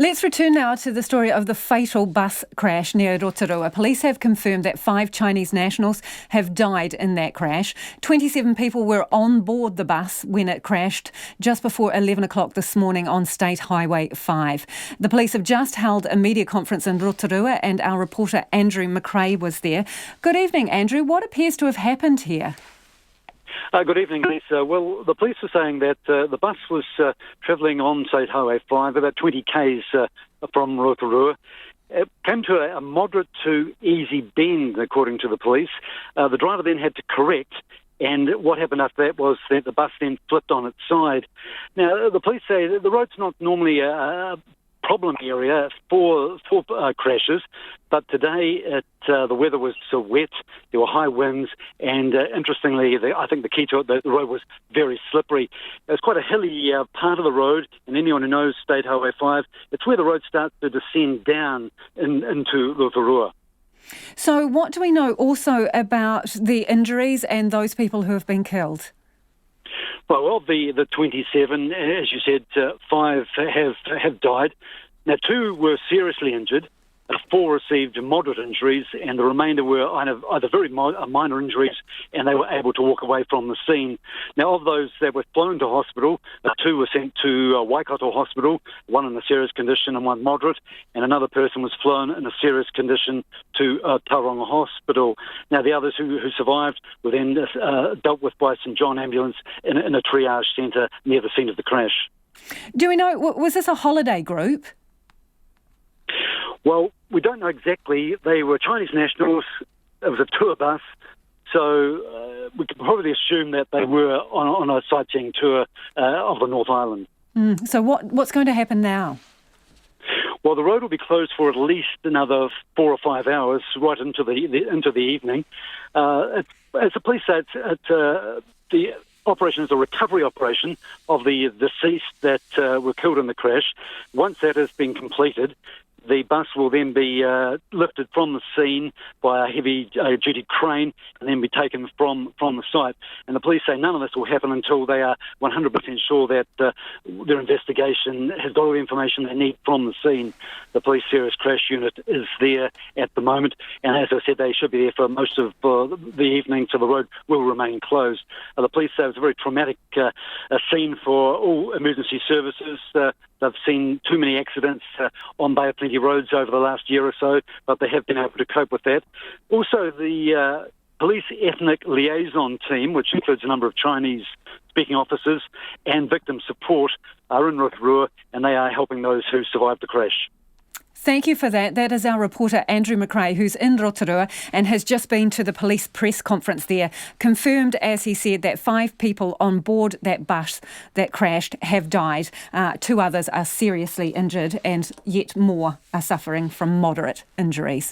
Let's return now to the story of the fatal bus crash near Rotorua. Police have confirmed that 5 Chinese nationals have died in that crash. 27 people were on board the bus when it crashed just before 11 o'clock this morning on State Highway 5. The police have just held a media conference in Rotorua and our reporter Andrew Mcrae was there. Good evening, Andrew. What appears to have happened here? Good evening, Lisa. Well, the police are saying that the bus was travelling on State Highway 5, about 20 k's from Rotorua. It came to a moderate to easy bend, according to the police. The driver then had to correct, and what happened after that was that the bus then flipped on its side. Now, the police say that the road's not normally a problem area for crashes, but today the weather was so wet, there were high winds, and interestingly, I think the key to it, the road was very slippery. It was quite a hilly part of the road, and anyone who knows State Highway 5, it's where the road starts to descend down into Rotorua. So what do we know also about the injuries and those people who have been killed? Well, of the 27, as you said, 5 have died. Now, 2 were seriously injured, 4 received moderate injuries, and the remainder were either very minor injuries, and they were able to walk away from the scene. Now, of those that were flown to hospital, 2 were sent to Waikato Hospital, 1 in a serious condition and 1 moderate, and another person was flown in a serious condition to Tauranga Hospital. Now, the others who survived were then dealt with by St John Ambulance in a triage centre near the scene of the crash. Do we know, was this a holiday group? Well, we don't know exactly. They were Chinese nationals. It was a tour bus, so we could probably assume that they were on a sightseeing tour of the North Island. So what's going to happen now? Well, the road will be closed for at least another 4 or 5 hours, right into the evening. As the police say, the operation is a recovery operation of the deceased that were killed in the crash. Once that has been completed, the bus will then be lifted from the scene by a heavy-duty crane and then be taken from the site. And the police say none of this will happen until they are 100% sure that their investigation has got all the information they need from the scene. The police serious crash unit is there at the moment, and as I said, they should be there for most of the evening, so the road will remain closed. The police say it's a very traumatic scene for all emergency services. They've seen too many accidents on Bay of Plenty roads over the last year or so, but they have been able to cope with that. Also, the police ethnic liaison team, which includes a number of Chinese-speaking officers and victim support, are in Rotorua, and they are helping those who survived the crash. Thank you for that. That is our reporter Andrew Mcrae, who's in Rotorua and has just been to the police press conference there. Confirmed, as he said, that 5 people on board that bus that crashed have died. 2 others are seriously injured and yet more are suffering from moderate injuries.